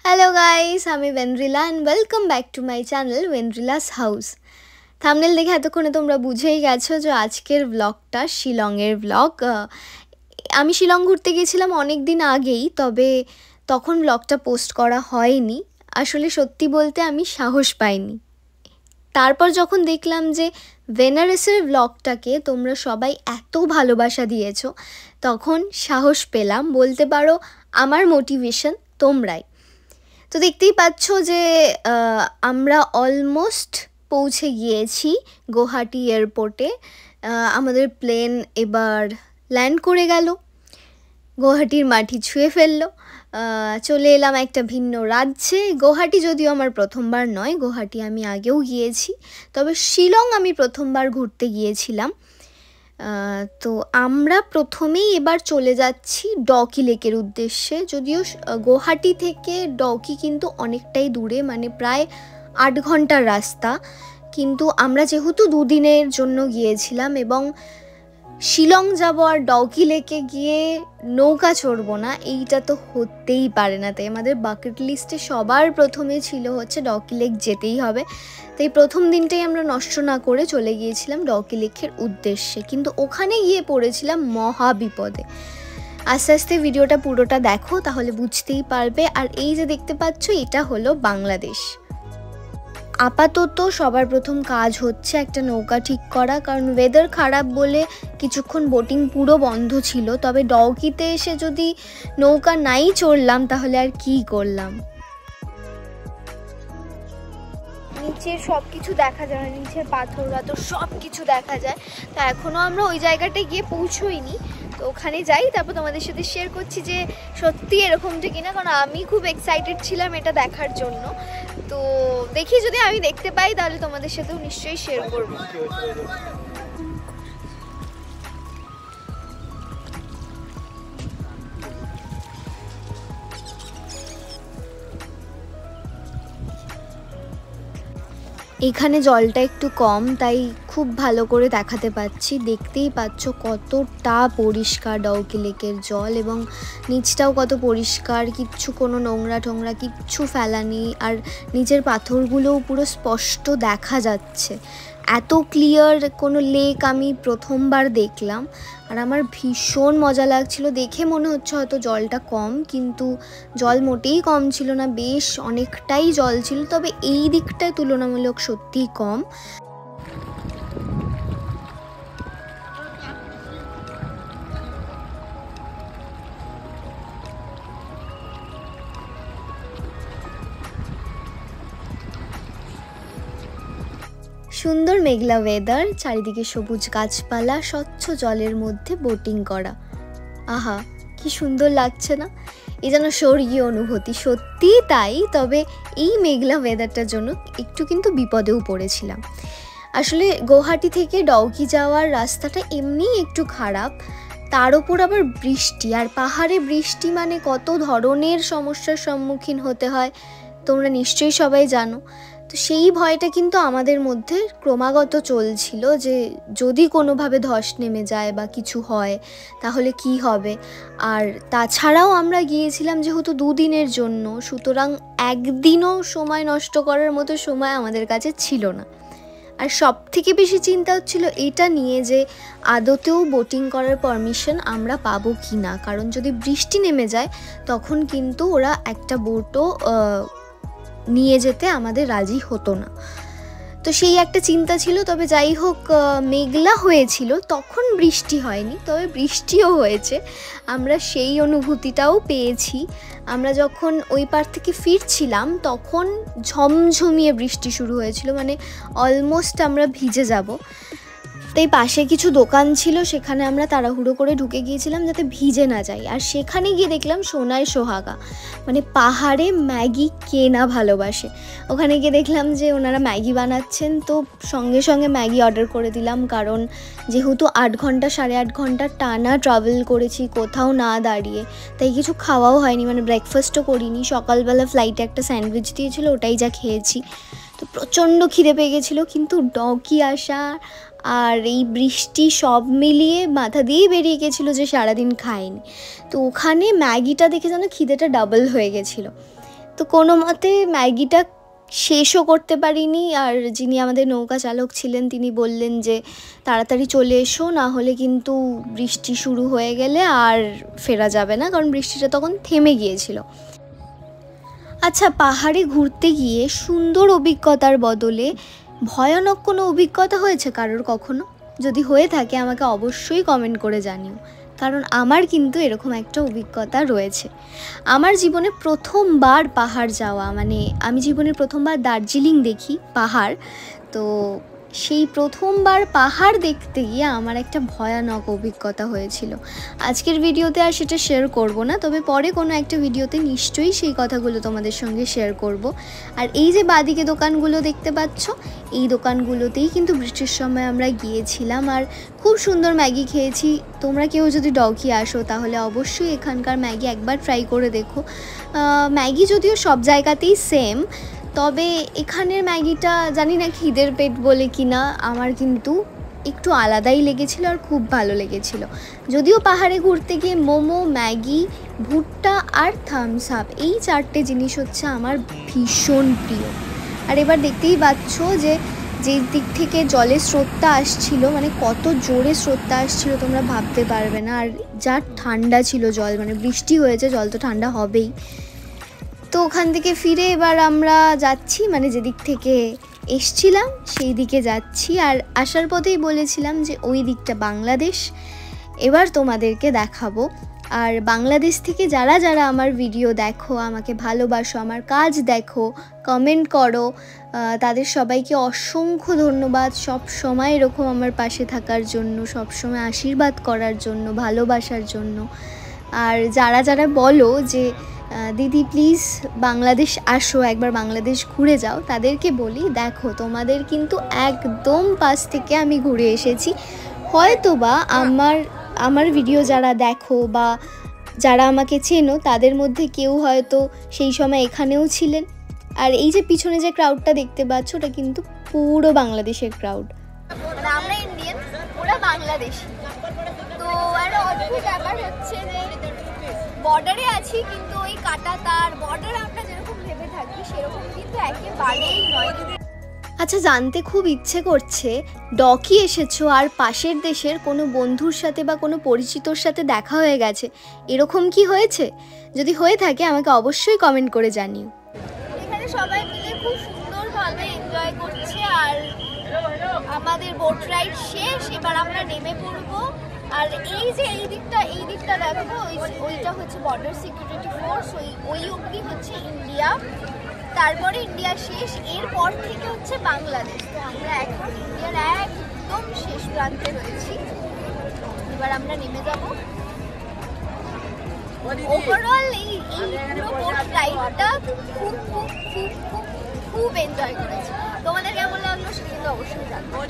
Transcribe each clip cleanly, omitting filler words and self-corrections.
Hello guys, আমি Oindrila and welcome back to my channel Oindrila's house. Thumbnail দেখে এতক্ষণে তোমরা বুঝেই গেছো যে আজকের ব্লগটা শিলংয়ের ব্লগ। আমি শিলং ঘুরতে গেছিলাম অনেক দিন আগেই, তবে তখন ব্লগটা পোস্ট করা হয়নি। আসলে সত্যি বলতে আমি সাহস পাইনি। তারপর যখন দেখলাম যে বেনারসের ব্লগটাকে তোমরা সবাই এত ভালোবাসা দিয়েছো, তখন সাহস পেলাম। বলতে পারো আমার মোটিভেশন তোমরাই। তো দেখতেই পাচ্ছ যে আমরা অলমোস্ট পৌঁছে গিয়েছি গুয়াহাটি এয়ারপোর্টে। আমাদের প্লেন এবার ল্যান্ড করে গেল, গুয়াহাটির মাটি ছুঁয়ে ফেললো। চলে এলাম একটা ভিন্ন রাজ্যে। গুয়াহাটি যদিও আমার প্রথমবার নয়, গুয়াহাটি আমি আগেও গিয়েছি, তবে শিলং আমি প্রথমবার ঘুরতে গিয়েছিলাম। তো আমরা প্রথমেই এবার চলে যাচ্ছি ডউকি লেকের উদ্দেশ্যে। যদিও গুয়াহাটি থেকে ডউকি কিন্তু অনেকটাই দূরে, মানে প্রায় 8 ঘন্টার রাস্তা, কিন্তু আমরা যেহেতু দুদিনের জন্য গিয়েছিলাম এবং শিলং যাব আর ডউকি লেকে গিয়ে নৌকা চড়বো না, এইটা তো হতেই পারে না। তাই আমাদের বাকেট লিস্টে সবার প্রথমে ছিল হচ্ছে ডউকি লেক যেতেই হবে। তাই প্রথম দিনটাই আমরা নষ্ট না করে চলে গিয়েছিলাম ডউকি লেকের উদ্দেশ্যে, কিন্তু ওখানে গিয়ে পড়েছিলাম মহা বিপদে। আস্তে আস্তে ভিডিওটা পুরোটা দেখো, তাহলে বুঝতেই পারবে। আর এই যে দেখতে পাচ্ছ, এটা হলো বাংলাদেশ। আপাতত সবার প্রথম কাজ হচ্ছে একটা নৌকা ঠিক করা, কারণ ওয়েদার খারাপ বলে কিছুক্ষণ বোটিং পুরো বন্ধ ছিল। তবে ডউকিতে এসে যদি নৌকা নাই চড়লাম তাহলে আর কি করলাম। নিচের সব কিছু দেখা যায়, নিচের পাথর সব কিছু দেখা যায়। তো এখনও আমরা ওই জায়গাটায় গিয়ে পৌঁছোইনি, তো ওখানে যাই, তারপর তোমাদের সাথে শেয়ার করছি যে সত্যি এরকমটা কিনা, কারণ আমি খুব এক্সাইটেড ছিলাম এটা দেখার জন্য। তো দেখি যদি আমি দেখতে পাই তাহলে তোমাদের সাথেও নিশ্চয়ই শেয়ার করব। এখানে জলটা একটু কম, তাই খুব ভালো করে দেখাতে পাচ্ছি। দেখতেই পাচ্ছ কতটা পরিষ্কার ডউকি লেকের জল, এবং নিচটাও কত পরিষ্কার, কিচ্ছু কোনো নোংরা টোংরা কিচ্ছু ফেলা নেই। আর নিচের পাথরগুলোও পুরো স্পষ্ট দেখা যাচ্ছে। এত ক্লিয়ার কোনো লেক আমি প্রথমবার দেখলাম, আর আমার ভীষণ মজা লাগছিল। দেখে মনে হচ্ছে হয়তো জলটা কম, কিন্তু জল মোটেই কম ছিল না, বেশ অনেকটাই জল ছিল। তবে এই দিকটায় তুলনামূলক সত্যিই কম। সুন্দর মেঘলা ওয়েদার, চারিদিকে সবুজ গাছপালা, স্বচ্ছ জলের মধ্যে বোটিং করা, আহা কি সুন্দর লাগছে না? এই যেন স্বর্গীয় অনুভূতি, সত্যি তাই। তবে এই মেঘলা ওয়েদারটার জন্য একটু কিন্তু বিপদেও পড়েছিলাম। আসলে গুয়াহাটি থেকে ডউকি যাওয়ার রাস্তাটা এমনিই একটু খারাপ, তার ওপর আবার বৃষ্টি, আর পাহাড়ে বৃষ্টি মানে কত ধরনের সমস্যার সম্মুখীন হতে হয় তোমরা নিশ্চয়ই সবাই জানো। তো সেই ভয়টা কিন্তু আমাদের মধ্যে ক্রমাগত চলছিল যে যদি কোনোভাবে ধস নেমে যায় বা কিছু হয় তাহলে কি হবে। আর তাছাড়াও আমরা গিয়েছিলাম যেহেতু দুদিনের জন্য, সুতরাং একদিনও সময় নষ্ট করার মতো সময় আমাদের কাছে ছিল না। আর সব থেকে বেশি চিন্তা হচ্ছিল এটা নিয়ে যে আদতেও বোটিং করার পারমিশন আমরা পাবো কি না, কারণ যদি বৃষ্টি নেমে যায় তখন কিন্তু ওরা একটা বোটও নিয়ে যেতে আমাদের রাজি হতো না। তো সেই একটা চিন্তা ছিল। তবে যাই হোক, মেঘলা হয়েছিল, তখন বৃষ্টি হয়নি, তবে বৃষ্টিও হয়েছে, আমরা সেই অনুভূতিটাও পেয়েছি। আমরা যখন ওই পার থেকে ফিরছিলাম তখন ঝমঝমিয়ে বৃষ্টি শুরু হয়েছিল, মানে অলমোস্ট আমরা ভিজে যাব। তাই পাশে কিছু দোকান ছিল, সেখানে আমরা তাড়াহুড়ো করে ঢুকে গিয়েছিলাম যাতে ভিজে না যাই। আর সেখানে গিয়ে দেখলাম সোনায় সোহাগা, মানে পাহাড়ে ম্যাগি কে না ভালোবাসে। ওখানে গিয়ে দেখলাম যে ওনারা ম্যাগি বানাচ্ছেন, তো সঙ্গে সঙ্গে ম্যাগি অর্ডার করে দিলাম, কারণ যেহেতু 8 ঘন্টা 8.5 ঘন্টা টানা ট্রাভেল করেছি কোথাও না দাঁড়িয়ে, তাই কিছু খাওয়াও হয়নি, মানে ব্রেকফাস্টও করিনি। সকালবেলা ফ্লাইটে একটা স্যান্ডউইচ দিয়েছিল, ওটাই যা খেয়েছি। তো প্রচণ্ড খিদে পেয়ে গেছিলো, কিন্তু ডউকি আসা আর এই বৃষ্টি সব মিলিয়ে মাথা দিয়েই বেরিয়ে গেছিলো যে সারাদিন খাইনি। তো ওখানে ম্যাগিটা দেখে যেন খিদেটা ডাবল হয়ে গেছিলো। তো কোনো মতে ম্যাগিটা শেষও করতে পারিনি। আর যিনি আমাদের নৌকা চালক ছিলেন তিনি বললেন যে তাড়াতাড়ি চলে এসো, না হলে কিন্তু বৃষ্টি শুরু হয়ে গেলে আর ফেরা যাবে না, কারণ বৃষ্টিটা তখন থেমে গিয়েছিল। আচ্ছা, পাহাড়ে ঘুরতে গিয়ে সুন্দর অভিজ্ঞতার বদলে ভয়ানক কোনো অভিজ্ঞতা হয়েছে কারোর কখনো? যদি হয়ে থাকে আমাকে অবশ্যই কমেন্ট করে জানিও, কারণ আমার কিন্তু এরকম একটা অভিজ্ঞতা রয়েছে। আমার জীবনে প্রথমবার পাহাড় যাওয়া, মানে আমি জীবনে প্রথমবার দার্জিলিং দেখি পাহাড়, তো সেই প্রথমবার পাহাড় দেখতে গিয়ে আমার একটা ভয়ানক অভিজ্ঞতা হয়েছিল। আজকের ভিডিওতে আর সেটা শেয়ার করব না, তবে পরে কোনো একটা ভিডিওতে নিশ্চয়ই সেই কথাগুলো তোমাদের সঙ্গে শেয়ার করব। আর এই যে বাদিকে দোকানগুলো দেখতে পাচ্ছ, এই দোকানগুলোতেই কিন্তু বৃষ্টির সময় আমরা গিয়েছিলাম আর খুব সুন্দর ম্যাগি খেয়েছি। তোমরা কেউ যদি ডউকি আসো তাহলে অবশ্যই এখানকার ম্যাগি একবার ট্রাই করে দেখো। ম্যাগি যদিও সব জায়গাতেই সেম, তবে এখানের ম্যাগিটা জানি না খিদের পেট বলে কি না, আমার কিন্তু একটু আলাদাই লেগেছিল আর খুব ভালো লেগেছিল। যদিও পাহাড়ে ঘুরতে গিয়ে মোমো, ম্যাগি, ভুট্টা আর থামস আপ, এই 4টে জিনিস হচ্ছে আমার ভীষণ প্রিয়। আর এবার দেখতেই পাচ্ছ যে যেই দিক থেকে জলের স্রোতটা আসছিল, মানে কত জোরে স্রোতটা আসছিল তোমরা ভাবতে পারবে না। আর যা ঠান্ডা ছিল জল, মানে বৃষ্টি হয়েছে, জল তো ঠান্ডা হবেই। তো ওখান থেকে ফিরে এবার আমরা যাচ্ছি, মানে যেদিক থেকে এসছিলাম সেই দিকে যাচ্ছি। আর আসার পথেই বলেছিলাম যে ওই দিকটা বাংলাদেশ, এবার তোমাদেরকে দেখাবো। আর বাংলাদেশ থেকে যারা যারা আমার ভিডিও দেখো, আমাকে ভালোবাসো, আমার কাজ দেখো, কমেন্ট করো, তাদের সবাইকে অসংখ্য ধন্যবাদ। সব সময় এরকম আমার পাশে থাকার জন্য, সব সময় আশীর্বাদ করার জন্য, ভালোবাসার জন্য। আর যারা যারা বলো যে দিদি প্লিজ বাংলাদেশ আসো, একবার বাংলাদেশ ঘুরে যাও, তাদেরকে বলি দেখো তোমাদের কিন্তু একদম পাশ থেকে আমি ঘুরে এসেছি। হয়তোবা আমার ভিডিও যারা দেখো বা যারা আমাকে চেনো তাদের মধ্যে কেউ হয়তো সেই সময় এখানেও ছিলেন। আর এই যে পিছনে যে ক্রাউডটা দেখতে পাচ্ছ, ওটা কিন্তু পুরো বাংলাদেশের ক্রাউড। আমরা ইন্ডিয়ান, ওরা বাংলাদেশি। তো একটা অদ্ভুত ব্যাপার হচ্ছে যে বর্ডারে আছি, কিন্তু ওই কাটা তার বর্ডার আমরা যেরকম ভেবে থাকি সেরকম কিন্তু একেবারেই নয়। আচ্ছা, জানতে খুব ইচ্ছে করছে, ডকি এসেছো আর পাশের দেশের কোনো বন্ধুর সাথে বা কোনো পরিচিতর সাথে দেখা হয়ে গেছে, এরকম কি হয়েছে? যদি হয়ে থাকে আমাকে অবশ্যই কমেন্ট করে জানিও। এখানে সবাই মিলে খুব সুন্দরভাবে এনজয় করছে। আর আমাদের বোট রাইড শেষ, এবার আমরা নেমে পড়বো। আর এই যে এই দিকটা দেখো, ওইটা হচ্ছে বর্ডার সিকিউরিটি ফোর্স, ওই অবধি হচ্ছে ইন্ডিয়া, তারপরে ইন্ডিয়া শেষ, এরপর থেকে হচ্ছে বাংলাদেশ। তো আমরা এখন ইন্ডিয়ার একদম শেষ প্রান্তে রয়েছি, এবার আমরা নেমে যাব। ওভারঅল এই পুরো বোট রাইডটা খুব খুব খুব খুব খুব এনজয় করেছি। তোমাদের কেমন লাগলো সেটা কিন্তু অবশ্যই জানাও।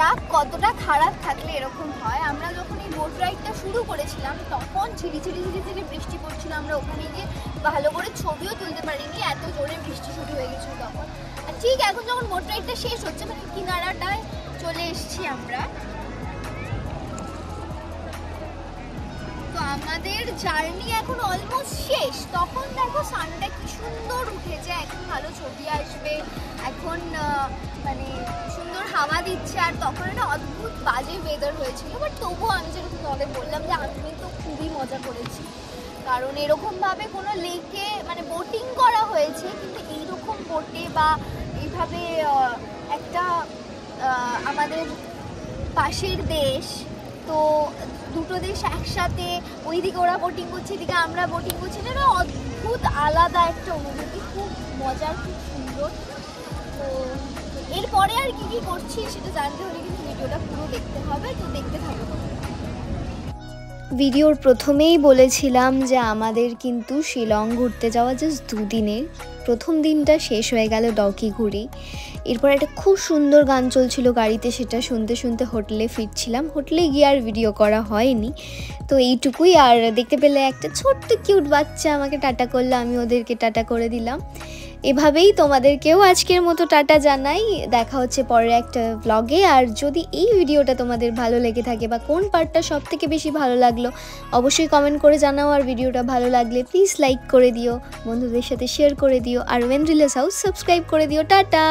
লাক কতটা খারাপ থাকলে এরকম হয়। আমরা যখন এই বোট রাইডটা শুরু করেছিলাম তখন ঝিরিঝিরি বৃষ্টি পড়ছিল, আমরা ওখানে গিয়ে ভালো করে ছবিও তুলতে পারিনি, এত জোরে বৃষ্টি শুরু হয়ে গেছিল তখন। আর ঠিক এখন যখন বোট রাইডটা শেষ হচ্ছে, মানে কিনারাটায় চলে এসেছি আমরা, তো আমাদের জার্নি এখন অলমোস্ট শেষ। তখন দেখো সানটা কি সুন্দর উঠেছে, এখন ভালো ছবি আসবে, এখন মানে সুন্দর হাওয়া দিচ্ছে। আর তখন একটা অদ্ভুত বাজে ওয়েদার হয়েছিল, বাট তবুও আমি যেরকম তোমাদের বললাম যে আমি তো খুবই মজা করেছি। কারণ এরকমভাবে কোনো লেকে মানে বোটিং করা হয়েছে, কিন্তু এইরকম বোটে বা এইভাবে একটা আমাদের পাশের দেশ, তো দুটো দেশ একসাথে, ওইদিকে ওরা বোটিং করছে, এদিকে আমরা বোটিং করছি, এটা অদ্ভুত আলাদা একটা অনুভূতি, খুব মজার, খুব সুন্দর। তো এরপরে আর কি কি করছি সেটা জানতে হলে কিন্তু ভিডিওটা পুরো দেখতে হবে, তো দেখতে থাকবো। ভিডিওর প্রথমেই বলেছিলাম যে আমাদের কিন্তু শিলং ঘুরতে যাওয়া জাস্ট 2 দিনের। প্রথম দিনটা শেষ হয়ে গেল ডকি ঘুরে, এরপর একটা খুব সুন্দর গান চলছিল গাড়িতে, সেটা শুনতে শুনতে হোটেলে ফিরছিলাম। হোটেলে গিয়ে আর ভিডিও করা হয়নি, তো এইটুকুই। আর দেখতে পেলে একটা ছোট্ট কিউট বাচ্চা আমাকে টাটা করলো, আমি ওদেরকে টাটা করে দিলাম। এভাবেই তোমাদেরকেও আজকের মতো টাটা জানাই। দেখা হচ্ছে পরের একটা ব্লগে। আর যদি এই ভিডিওটা তোমাদের ভালো লেগে থাকে বা কোন পার্টটা সবথেকে বেশি ভালো লাগলো অবশ্যই কমেন্ট করে জানাও। আর ভিডিওটা ভালো লাগলে প্লিজ লাইক করে দিও, বন্ধুদের সাথে শেয়ার করে দিও, আর ওয়েন্দ্রিলাস হাউস সাবস্ক্রাইব করে দিও। টাটা।